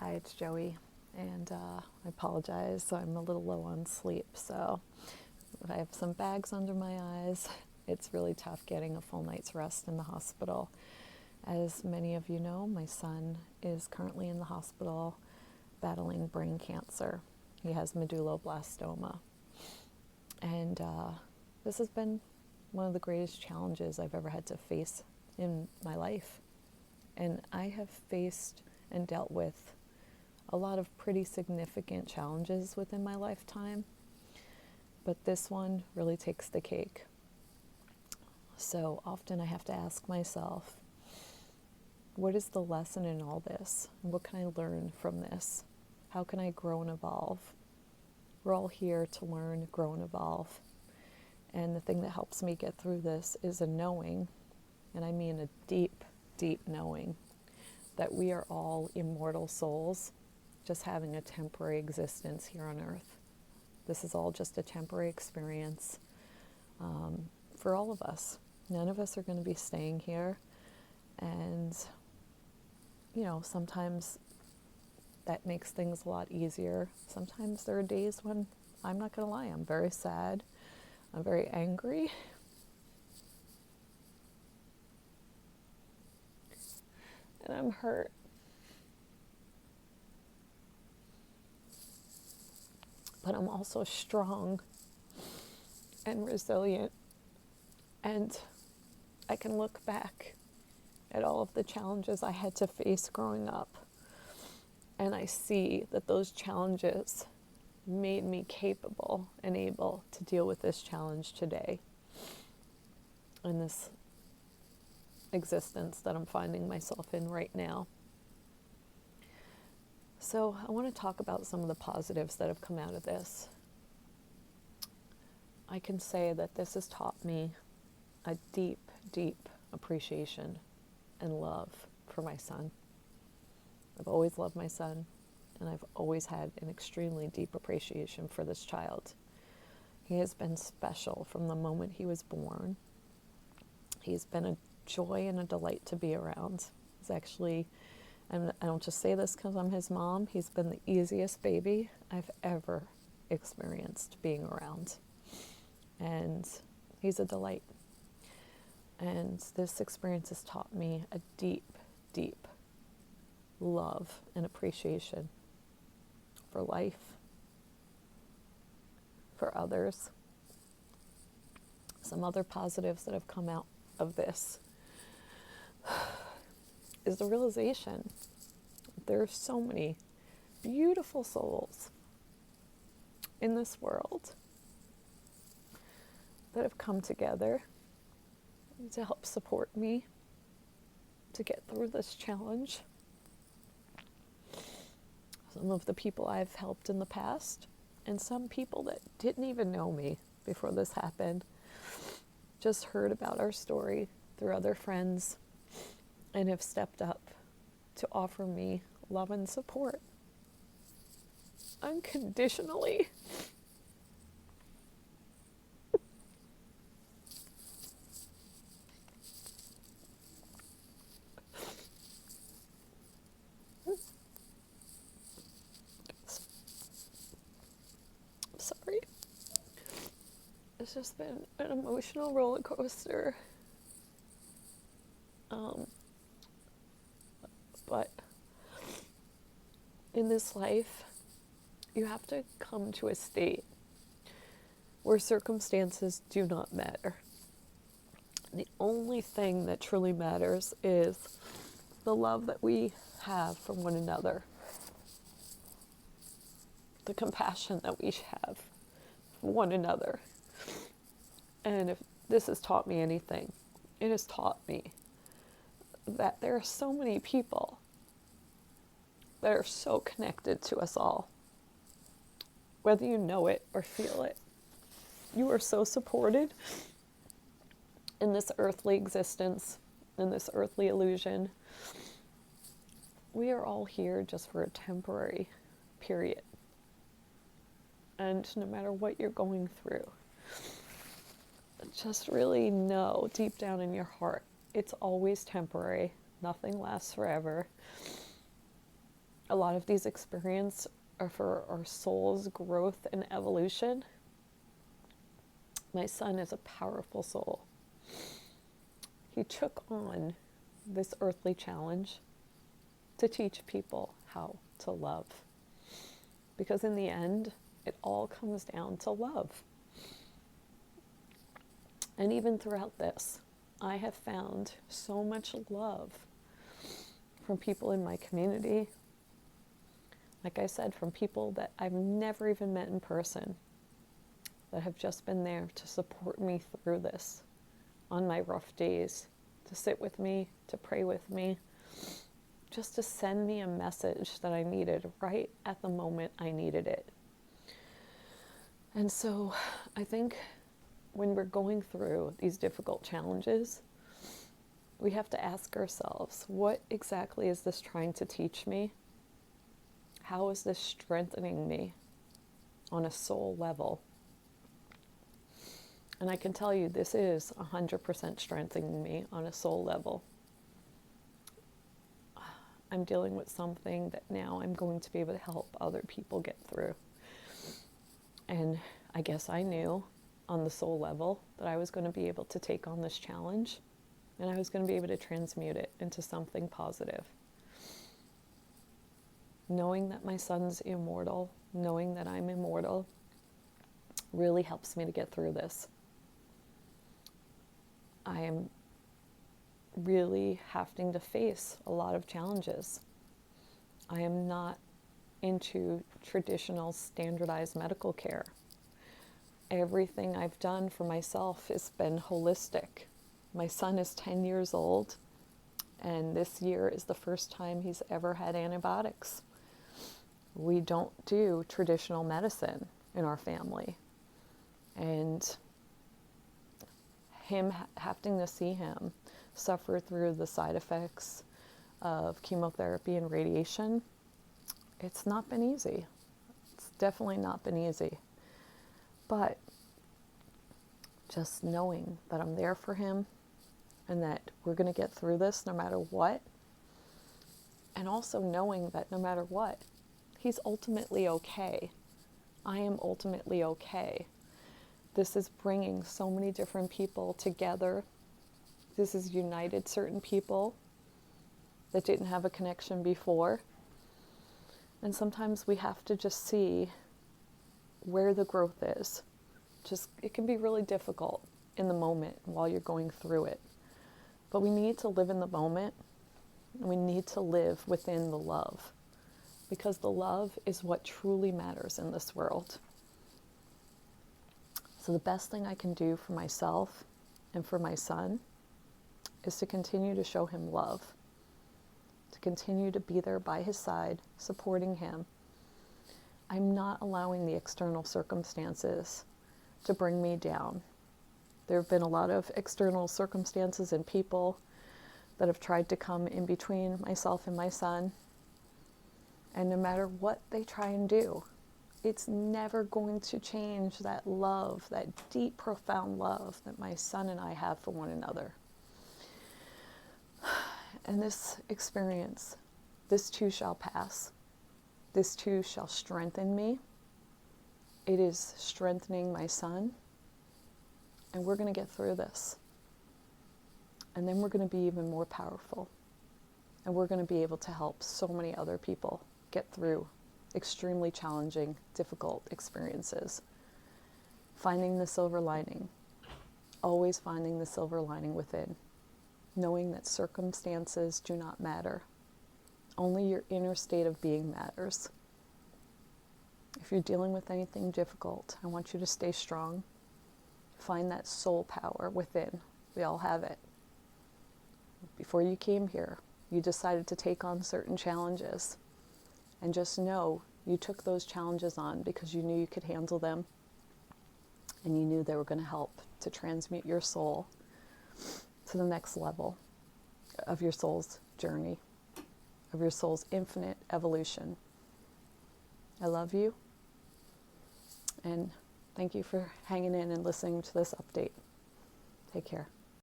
Hi, it's Joey, and I apologize. I'm a little low on sleep, so I have some bags under my eyes. It's really tough getting a full night's rest in the hospital. As many of you know, my son is currently in the hospital battling brain cancer. He has medulloblastoma, and this has been one of the greatest challenges I've ever had to face in my life. And I have faced and dealt with a lot of pretty significant challenges within my lifetime, but this one really takes the cake. So often I have to ask myself, what is the lesson in all this? What can I learn from this? How can I grow and evolve? We're all here to learn, grow, and evolve. And the thing that helps me get through this is a knowing, and I mean a deep, deep knowing, that we are all immortal souls just having a temporary existence here on earth. This is all just a temporary experience for all of us. None of us are going to be staying here. And, sometimes that makes things a lot easier. Sometimes there are days when, I'm not going to lie, I'm very sad. I'm very angry. And I'm hurt. But I'm also strong and resilient. And I can look back at all of the challenges I had to face growing up. And I see that those challenges made me capable and able to deal with this challenge today. And this existence that I'm finding myself in right now. So I want to talk about some of the positives that have come out of this. I can say that this has taught me a deep, deep appreciation and love for my son. I've always loved my son, and I've always had an extremely deep appreciation for this child. He has been special from the moment he was born. He's been a joy and a delight to be around. He's actually, and I don't just say this because I'm his mom, he's been the easiest baby I've ever experienced being around. And he's a delight. And this experience has taught me a deep, deep love and appreciation for life, for others. Some other positives that have come out of this is the realization there are so many beautiful souls in this world that have come together to help support me to get through this challenge. Some of the people I've helped in the past, and some people that didn't even know me before this happened, just heard about our story through other friends and have stepped up to offer me love and support unconditionally. Sorry. It's just been an emotional roller coaster. But in this life, you have to come to a state where circumstances do not matter. The only thing that truly matters is the love that we have for one another, the compassion that we have for one another. And if this has taught me anything, it has taught me that there are so many people that are so connected to us all. Whether you know it or feel it, you are so supported in this earthly existence, in this earthly illusion. We are all here just for a temporary period. And no matter what you're going through, just really know deep down in your heart, it's always temporary. Nothing lasts forever. a lot of these experiences are for our soul's growth and evolution. My son is a powerful soul. He took on this earthly challenge to teach people how to love. Because in the end, it all comes down to love. And even throughout this, I have found so much love from people in my community. Like I said, from people that I've never even met in person, that have just been there to support me through this on my rough days, to sit with me, to pray with me, just to send me a message that I needed right at the moment I needed it. And so I think when we're going through these difficult challenges, we have to ask ourselves, what exactly is this trying to teach me? How is this strengthening me on a soul level? And I can tell you, this is 100% strengthening me on a soul level. I'm dealing with something that now I'm going to be able to help other people get through. And I guess I knew on the soul level that I was going to be able to take on this challenge, and I was going to be able to transmute it into something positive. Knowing that my son's immortal, knowing that I'm immortal, really helps me to get through this. I am really having to face a lot of challenges. I am not into traditional standardized medical care. Everything I've done for myself has been holistic. My son is 10 years old, and this year is the first time he's ever had antibiotics. We don't do traditional medicine in our family. And having to see him suffer through the side effects of chemotherapy and radiation, it's not been easy. It's definitely not been easy. But just knowing that I'm there for him and that we're going to get through this no matter what, and also knowing that no matter what, he's ultimately okay. I am ultimately okay. This is bringing so many different people together. This has united certain people that didn't have a connection before. And sometimes we have to just see where the growth is. It can be really difficult in the moment while you're going through it. But we need to live in the moment, and we need to live within the love, because the love is what truly matters in this world. So the best thing I can do for myself and for my son is to continue to show him love, to continue to be there by his side, supporting him. I'm not allowing the external circumstances to bring me down. There have been a lot of external circumstances and people that have tried to come in between myself and my son. And no matter what they try and do, it's never going to change that love, that deep, profound love that my son and I have for one another. And this experience, this too shall pass. This too shall strengthen me. It is strengthening my son. And we're going to get through this. And then we're going to be even more powerful. And we're going to be able to help so many other people get through extremely challenging, difficult experiences. Finding the silver lining. Always finding the silver lining within. Knowing that circumstances do not matter. Only your inner state of being matters. If you're dealing with anything difficult, I want you to stay strong. Find that soul power within. We all have it. Before you came here, you decided to take on certain challenges. And just know you took those challenges on because you knew you could handle them. And you knew they were going to help to transmute your soul to the next level of your soul's journey, of your soul's infinite evolution. I love you. And thank you for hanging in and listening to this update. Take care.